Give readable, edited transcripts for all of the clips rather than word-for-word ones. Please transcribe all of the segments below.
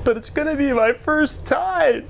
but it's gonna be my first time.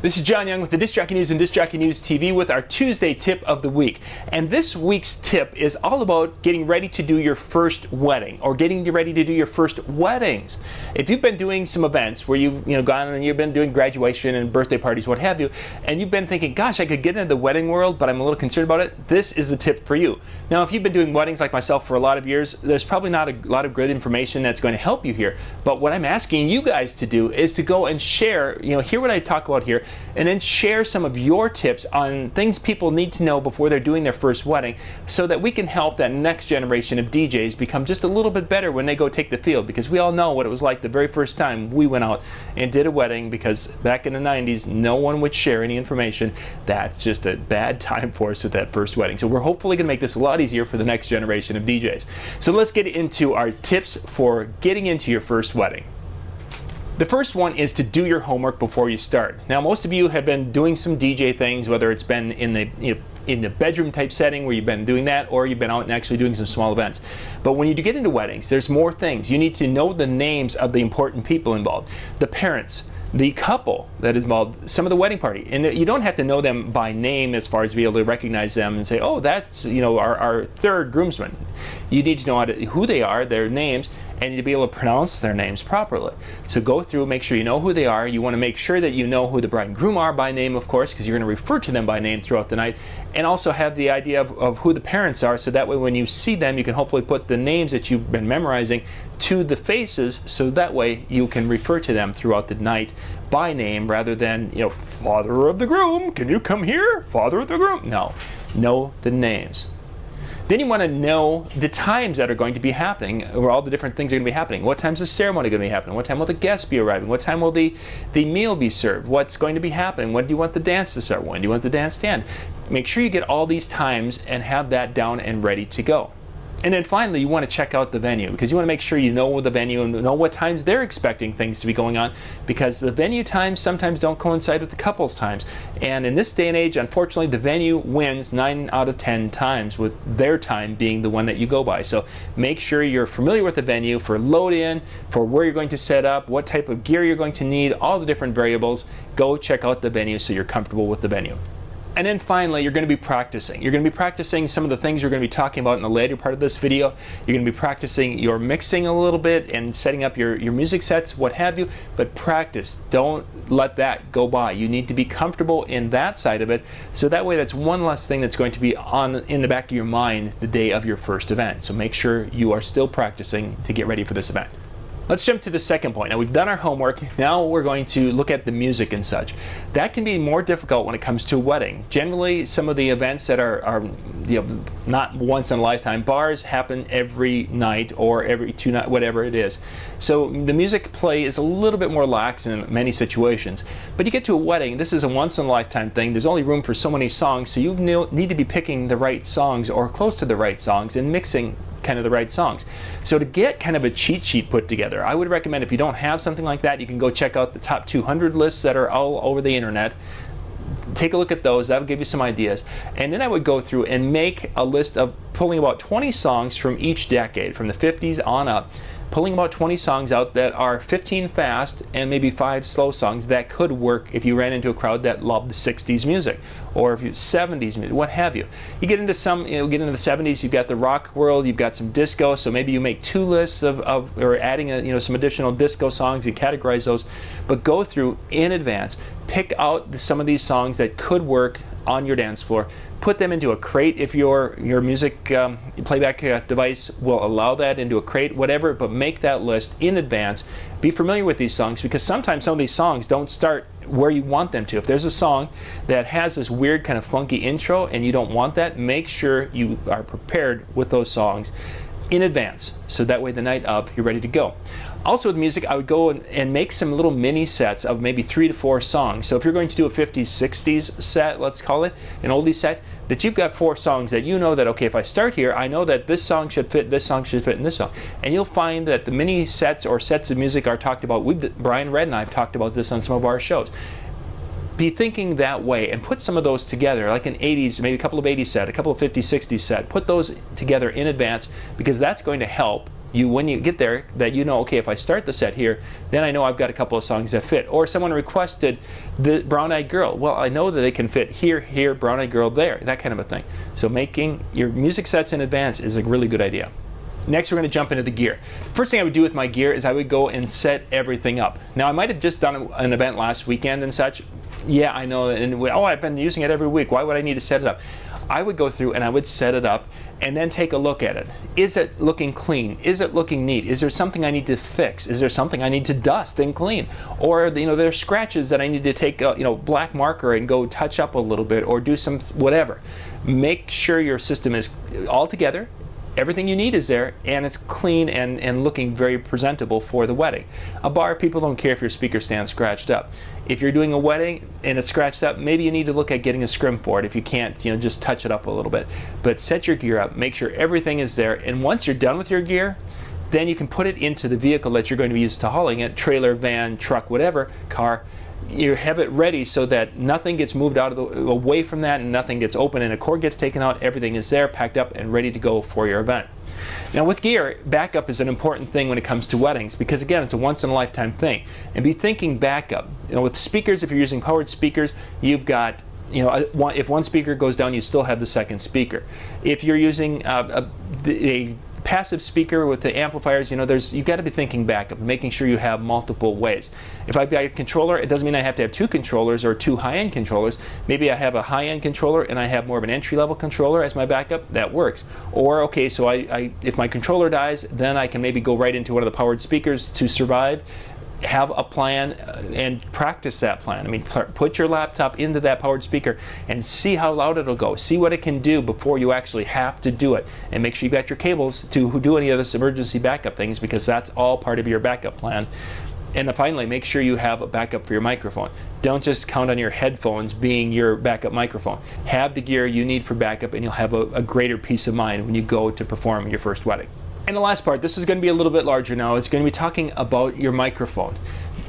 This is John Young with the Disc Jockey News and Disc Jockey News TV with our Tuesday tip of the week. And this week's tip is all about getting ready to do your first wedding, or getting ready to do your first weddings. If you've been doing some events where you've gone and you've been doing graduation and birthday parties, what have you, and you've been thinking, gosh, I could get into the wedding world, but I'm a little concerned about it, this is the tip for you. Now, if you've been doing weddings like myself for a lot of years, there's probably not a lot of good information that's going to help you here. But what I'm asking you guys to do is to go and share, hear what I talk about here, and then share some of your tips on things people need to know before they're doing their first wedding, so that we can help that next generation of DJs become just a little bit better when they go take the field. Because we all know what it was like the very first time we went out and did a wedding, because back in the 90s, no one would share any information. That's just a bad time for us with that first wedding. So we're hopefully going to make this a lot easier for the next generation of DJs. So let's get into our tips for getting into your first wedding. The first one is to do your homework before you start. Now, most of you have been doing some DJ things, whether it's been in the bedroom type setting where you've been doing that, or you've been out and actually doing some small events. But when you get into weddings, there's more things. You need to know the names of the important people involved, the parents, the couple that is involved, some of the wedding party. And you don't have to know them by name as far as to be able to recognize them and say, oh, that's our third groomsman. You need to know who they are, their names, and to be able to pronounce their names properly. So go through, make sure you know who they are. You want to make sure that you know who the bride and groom are by name, of course, because you're going to refer to them by name throughout the night, and also have the idea of who the parents are, so that way when you see them, you can hopefully put the names that you've been memorizing to the faces, so that way you can refer to them throughout the night by name, rather than, father of the groom, can you come here? Father of the groom. No, know the names. Then you want to know the times that are going to be happening, or all the different things are going to be happening. What time's the ceremony going to be happening? What time will the guests be arriving? What time will the meal be served? What's going to be happening? When do you want the dance to start? When do you want the dance to end? Make sure you get all these times and have that down and ready to go. And then finally, you want to check out the venue, because you want to make sure you know the venue and know what times they're expecting things to be going on, because the venue times sometimes don't coincide with the couple's times. And in this day and age, unfortunately, the venue wins 9 out of 10 times, with their time being the one that you go by. So make sure you're familiar with the venue for load-in, for where you're going to set up, what type of gear you're going to need, all the different variables. Go check out the venue so you're comfortable with the venue. And then finally, you're going to be practicing. You're going to be practicing some of the things you're going to be talking about in the later part of this video. You're going to be practicing your mixing a little bit and setting up your music sets, what have you. But practice. Don't let that go by. You need to be comfortable in that side of it, so that way that's one less thing that's going to be in the back of your mind the day of your first event. So make sure you are still practicing to get ready for this event. Let's jump to the second point. Now, we've done our homework. Now we're going to look at the music and such. That can be more difficult when it comes to a wedding. Generally, some of the events that are not once in a lifetime, bars happen every night or every 2 nights, whatever it is. So the music play is a little bit more lax in many situations. But you get to a wedding, this is a once in a lifetime thing. There's only room for so many songs, so you need to be picking the right songs, or close to the right songs, and mixing kind of the right songs. So to get kind of a cheat sheet put together, I would recommend, if you don't have something like that, you can go check out the top 200 lists that are all over the internet. Take a look at those. That'll give you some ideas. And then I would go through and make a list of pulling about 20 songs from each decade, from the 50s on up, pulling about 20 songs out that are 15 fast and maybe 5 slow songs that could work if you ran into a crowd that loved the 60s music, or if you 70s music, what have you. You get into get into the 70s, you've got the rock world, you've got some disco, so maybe you make 2 lists or adding some additional disco songs, you categorize those, but go through in advance, pick out some of these songs that could work on your dance floor, put them into a crate if your music playback device will allow that, into a crate, whatever, but make that list in advance. Be familiar with these songs, because sometimes some of these songs don't start where you want them to. If there's a song that has this weird kind of funky intro and you don't want that, make sure you are prepared with those songs in advance, so that way the night up you're ready to go. Also with music, I would go and make some little mini sets of maybe 3 to 4 songs. So if you're going to do a 50s, 60s set, let's call it, an oldie set, that you've got 4 songs that you know that, okay, if I start here, I know that this song should fit, this song should fit in this song. And you'll find that the mini sets or sets of music are talked about. Brian Red and I have talked about this on some of our shows. be thinking that way and put some of those together, like an 80s, maybe a couple of 80s set, a couple of 50s, 60s set. Put those together in advance, because that's going to help you when you get there, that you know, okay, if I start the set here, then I know I've got a couple of songs that fit. Or someone requested the Brown Eyed Girl. Well, I know that they can fit here, here, Brown Eyed Girl there, that kind of a thing. So making your music sets in advance is a really good idea. Next, we're going to jump into the gear. First thing I would do with my gear is I would go and set everything up. Now, I might have just done an event last weekend and such. Yeah, I know, and oh, I've been using it every week. Why would I need to set it up? I would go through and I would set it up and then take a look at it. Is it looking clean? Is it looking neat? Is there something I need to fix? Is there something I need to dust and clean? Or there are scratches that I need to take black marker and go touch up a little bit, or do some whatever. Make sure your system is all together. Everything you need is there, and it's clean and looking very presentable for the wedding. A bar, people don't care if your speaker stand's scratched up. If you're doing a wedding and it's scratched up, maybe you need to look at getting a scrim for it. If you can't, just touch it up a little bit. But set your gear up, make sure everything is there, and once you're done with your gear, then you can put it into the vehicle that you're going to be used to hauling it, trailer, van, truck, whatever, car. You have it ready so that nothing gets moved out of away from that, and nothing gets open and a cord gets taken out. Everything is there, packed up and ready to go for your event. Now with gear, backup is an important thing when it comes to weddings, because again, it's a once-in-a-lifetime thing. And be thinking backup. With speakers, if you're using powered speakers, you've got if one speaker goes down, you still have the second speaker. If you're using a passive speaker with the amplifiers, you've got to be thinking backup, making sure you have multiple ways. If I've got a controller, it doesn't mean I have to have two controllers or two high-end controllers. Maybe I have a high-end controller and I have more of an entry-level controller as my backup. That works. Or okay, so if my controller dies, then I can maybe go right into one of the powered speakers to survive. Have a plan and practice that plan. I mean, put your laptop into that powered speaker and see how loud it'll go. See what it can do before you actually have to do it. And make sure you got your cables to do any of this emergency backup things, because that's all part of your backup plan. And finally, make sure you have a backup for your microphone. Don't just count on your headphones being your backup microphone. Have the gear you need for backup, and you'll have a greater peace of mind when you go to perform your first wedding. And the last part, this is going to be a little bit larger now. It's going to be talking about your microphone.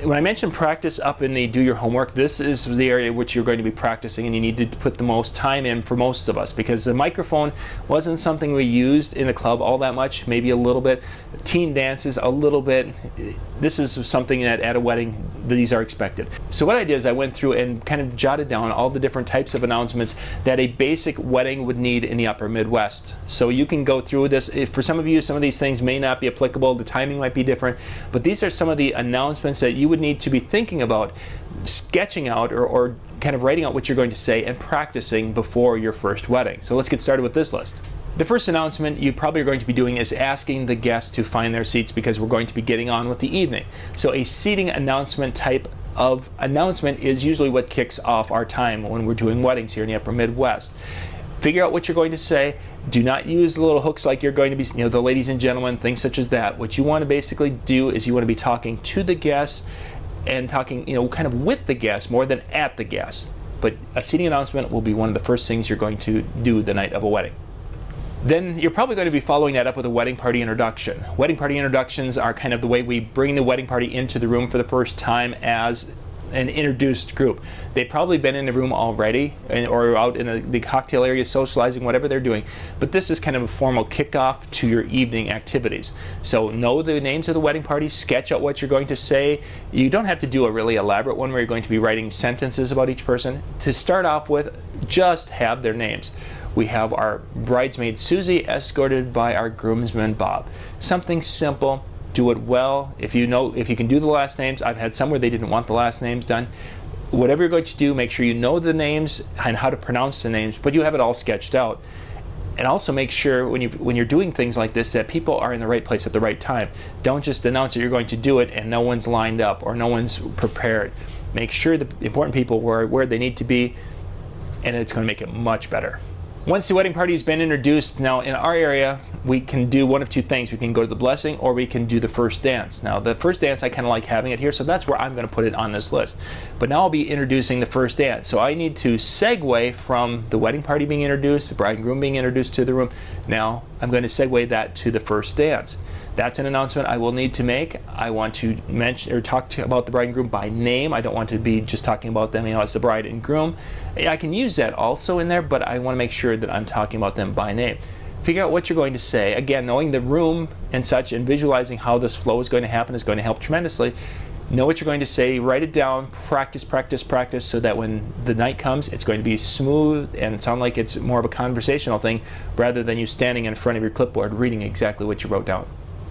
When I mentioned practice up in the do your homework, this is the area which you're going to be practicing, and you need to put the most time in for most of us, because the microphone wasn't something we used in the club all that much, maybe a little bit. Teen dances, a little bit. This is something that at a wedding, these are expected. So what I did is I went through and kind of jotted down all the different types of announcements that a basic wedding would need in the upper Midwest. So you can go through this. If for some of you, some of these things may not be applicable, the timing might be different, but these are some of the announcements that you would need to be thinking about, sketching out or kind of writing out what you're going to say and practicing before your first wedding. So let's get started with this list. The first announcement you probably are going to be doing is asking the guests to find their seats, because we're going to be getting on with the evening. So a seating announcement type of announcement is usually what kicks off our time when we're doing weddings here in the upper Midwest. Figure out what you're going to say. Do not use little hooks like you're going to be, the ladies and gentlemen, things such as that. What you want to basically do is you want to be talking to the guests and talking, kind of with the guests more than at the guests. But a seating announcement will be one of the first things you're going to do the night of a wedding. Then you're probably going to be following that up with a wedding party introduction. Wedding party introductions are kind of the way we bring the wedding party into the room for the first time as an introduced group. They've probably been in the room already or out in the cocktail area socializing, whatever they're doing, but this is kind of a formal kickoff to your evening activities. So know the names of the wedding party, sketch out what you're going to say. You don't have to do a really elaborate one where you're going to be writing sentences about each person. To start off with, just have their names. We have our bridesmaid Susie escorted by our groomsman Bob. Something simple. Do it well. If you can do the last names, I've had some where they didn't want the last names done. Whatever you're going to do, make sure you know the names and how to pronounce the names, but you have it all sketched out. And also make sure when you're doing things like this that people are in the right place at the right time. Don't just announce that you're going to do it and no one's lined up or no one's prepared. Make sure the important people are where they need to be, and it's going to make it much better. Once the wedding party has been introduced, now in our area, we can do one of two things. We can go to the blessing or we can do the first dance. Now the first dance, I kind of like having it here, so that's where I'm going to put it on this list. But now I'll be introducing the first dance. So I need to segue from the wedding party being introduced, the bride and groom being introduced to the room. Now I'm going to segue that to the first dance. That's an announcement I will need to make. I want to mention or talk about the bride and groom by name. I don't want to be just talking about them, as the bride and groom. I can use that also in there, but I want to make sure that I'm talking about them by name. Figure out what you're going to say. Again, knowing the room and such and visualizing how this flow is going to happen is going to help tremendously. Know what you're going to say, write it down, practice, practice, practice, so that when the night comes, it's going to be smooth and sound like it's more of a conversational thing rather than you standing in front of your clipboard reading exactly what you wrote down.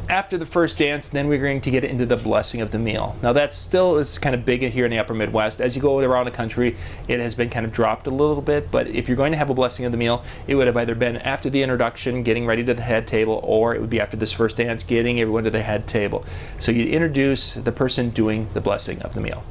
After the first dance, then we're going to get into the blessing of the meal. Now that still is kind of big here in the upper Midwest. As you go around the country, it has been kind of dropped a little bit, but if you're going to have a blessing of the meal, it would have either been after the introduction, getting ready to the head table, or it would be after this first dance, getting everyone to the head table. So you introduce the person doing the blessing of the meal.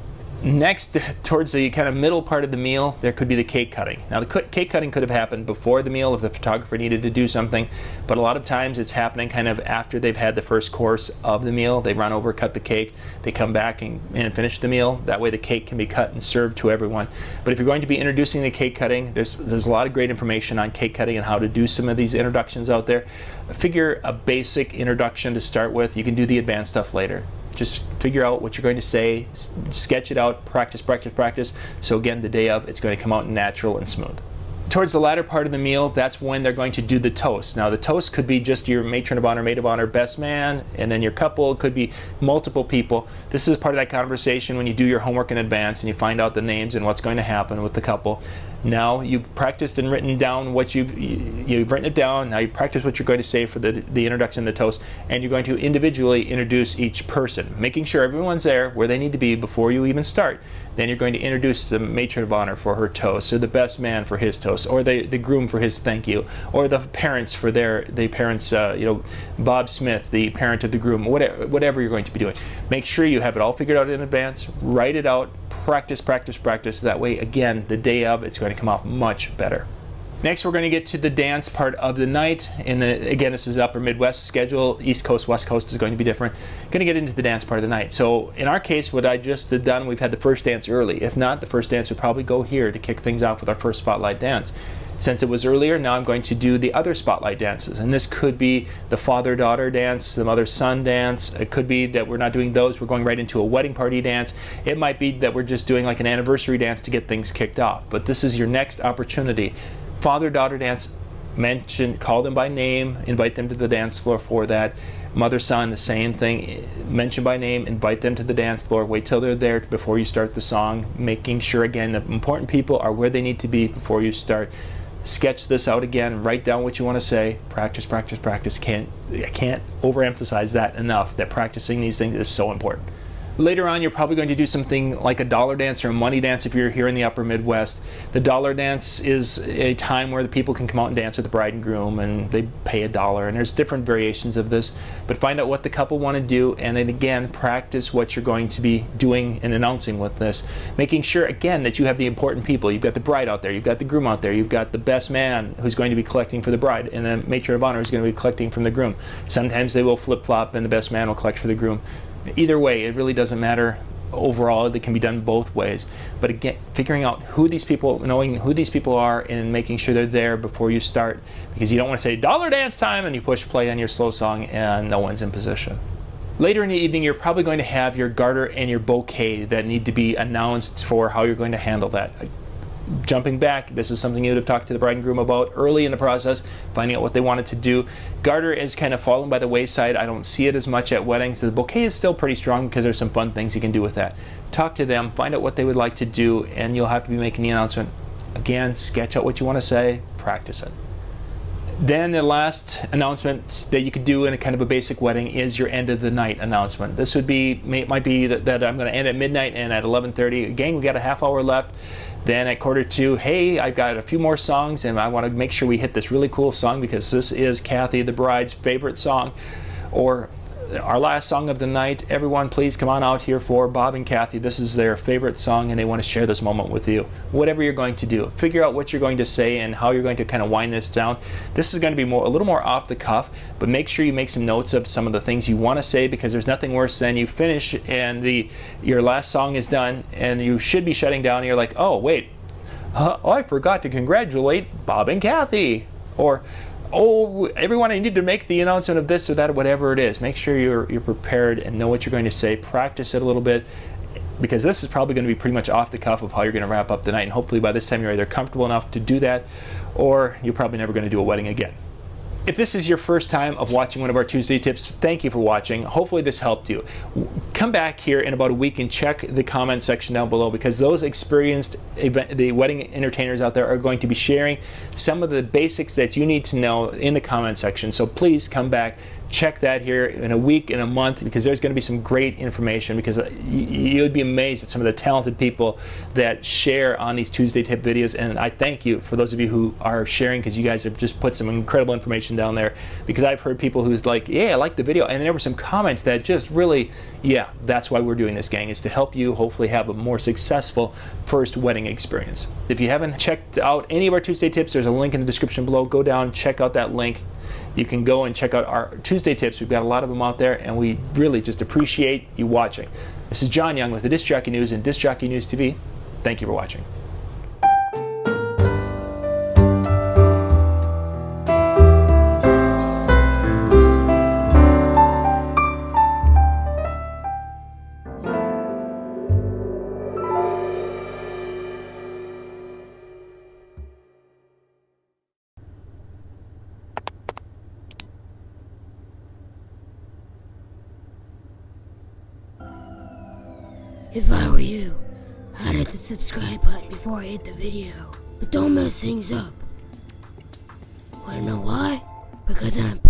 Next, towards the kind of middle part of the meal, there could be the cake cutting. Now the cake cutting could have happened before the meal if the photographer needed to do something, but a lot of times it's happening kind of after they've had the first course of the meal. They run over, cut the cake, they come back and finish the meal. That way the cake can be cut and served to everyone. But if you're going to be introducing the cake cutting, there's a lot of great information on cake cutting and how to do some of these introductions out there. Figure a basic introduction to start with. You can do the advanced stuff later. Just figure out what you're going to say, sketch it out, practice, practice, practice. So again, the day of, it's going to come out natural and smooth. Towards the latter part of the meal, that's when they're going to do the toast. Now the toast could be just your matron of honor, maid of honor, best man, and then your couple. It could be multiple people. This is part of that conversation when you do your homework in advance and you find out the names and what's going to happen with the couple. Now you've practiced and written down what you've written it down. Now you practice what you're going to say for the introduction of the toast, and you're going to individually introduce each person, making sure everyone's there where they need to be before you even start. Then you're going to introduce the matron of honor for her toast, or the best man for his toast, or the groom for his thank you, or the parents for the parents, Bob Smith, the parent of the groom, whatever you're going to be doing. Make sure you have it all figured out in advance, write it out, practice, practice, practice. That way, again, the day of, it's going to come off much better. Next, we're going to get to the dance part of the night. Again, this is upper Midwest schedule. East Coast, West Coast is going to be different. Going to get into the dance part of the night. So in our case, what I just did done, we've had the first dance early. If not, the first dance would probably go here to kick things off with our first spotlight dance. Since it was earlier, now I'm going to do the other spotlight dances. And this could be the father-daughter dance, the mother-son dance. It could be that we're not doing those. We're going right into a wedding party dance. It might be that we're just doing like an anniversary dance to get things kicked off. But this is your next opportunity. Father-daughter dance, call them by name, invite them to the dance floor for that. Mother-son, the same thing, mention by name, invite them to the dance floor, wait till they're there before you start the song, making sure, again, the important people are where they need to be before you start. Sketch this out again, write down what you want to say, practice, practice, practice. I can't overemphasize that enough, that practicing these things is so important. Later on, you're probably going to do something like a dollar dance or a money dance if you're here in the upper Midwest. The dollar dance is a time where the people can come out and dance with the bride and groom, and they pay $1, and there's different variations of this. But find out what the couple want to do, and then again, practice what you're going to be doing and announcing with this. Making sure, again, that you have the important people. You've got the bride out there, you've got the groom out there, you've got the best man who's going to be collecting for the bride, and the matron of honor is going to be collecting from the groom. Sometimes they will flip-flop, and the best man will collect for the groom. Either way, it really doesn't matter. Overall, it can be done both ways. But again, figuring out who these people, knowing who these people are, and making sure they're there before you start, because you don't want to say dollar dance time and you push play on your slow song and no one's in position. Later in the evening, you're probably going to have your garter and your bouquet that need to be announced for how you're going to handle that. Jumping back, this is something you would have talked to the bride and groom about early in the process, finding out what they wanted to do. Garter is kind of fallen by the wayside. I don't see it as much at weddings. The bouquet is still pretty strong because there's some fun things you can do with that. Talk to them, find out what they would like to do, and you'll have to be making the announcement. Again, sketch out what you want to say, practice it. Then the last announcement that you could do in a kind of a basic wedding is your end of the night announcement. This would be, might be that I'm going to end at midnight and at 11:30. Again, we got a half hour left. Then at 1:45, hey, I've got a few more songs and I want to make sure we hit this really cool song because this is Kathy, the bride's favorite song. Or our last song of the night, everyone please come on out here for Bob and Kathy. This is their favorite song and they want to share this moment with you. Whatever you're going to do, figure out what you're going to say and how you're going to kind of wind this down. This is going to be a little more off the cuff, but make sure you make some notes of some of the things you want to say, because there's nothing worse than you finish and your last song is done and you should be shutting down and you're like, oh wait, I forgot to congratulate Bob and Kathy. Or oh, everyone, I need to make the announcement of this or that, or whatever it is. Make sure you're prepared and know what you're going to say. Practice it a little bit, because this is probably going to be pretty much off the cuff of how you're going to wrap up the night. And hopefully by this time you're either comfortable enough to do that, or you're probably never going to do a wedding again. If this is your first time of watching one of our Tuesday tips, thank you for watching. Hopefully this helped you. Come back here in about a week and check the comment section down below, because those experienced the wedding entertainers out there are going to be sharing some of the basics that you need to know in the comment section. So please come back, check that here in a week, in a month, because there's going to be some great information, because you'd be amazed at some of the talented people that share on these Tuesday tip videos. And I thank you for those of you who are sharing, because you guys have just put some incredible information down there, because I've heard people who's like, yeah, I like the video, and there were some comments that just really, yeah, that's why we're doing this, gang, is to help you hopefully have a more successful first wedding experience. If you haven't checked out any of our Tuesday tips, there's a link in the description below. Go down, check out that link. You can go and check out our Tuesday tips. We've got a lot of them out there, and we really just appreciate you watching. This is John Young with the Disc Jockey News and Disc Jockey News TV. Thank you for watching. If I were you, I'd hit the subscribe button before I hit the video. But don't mess things up. Wanna know why? Because I'm bad.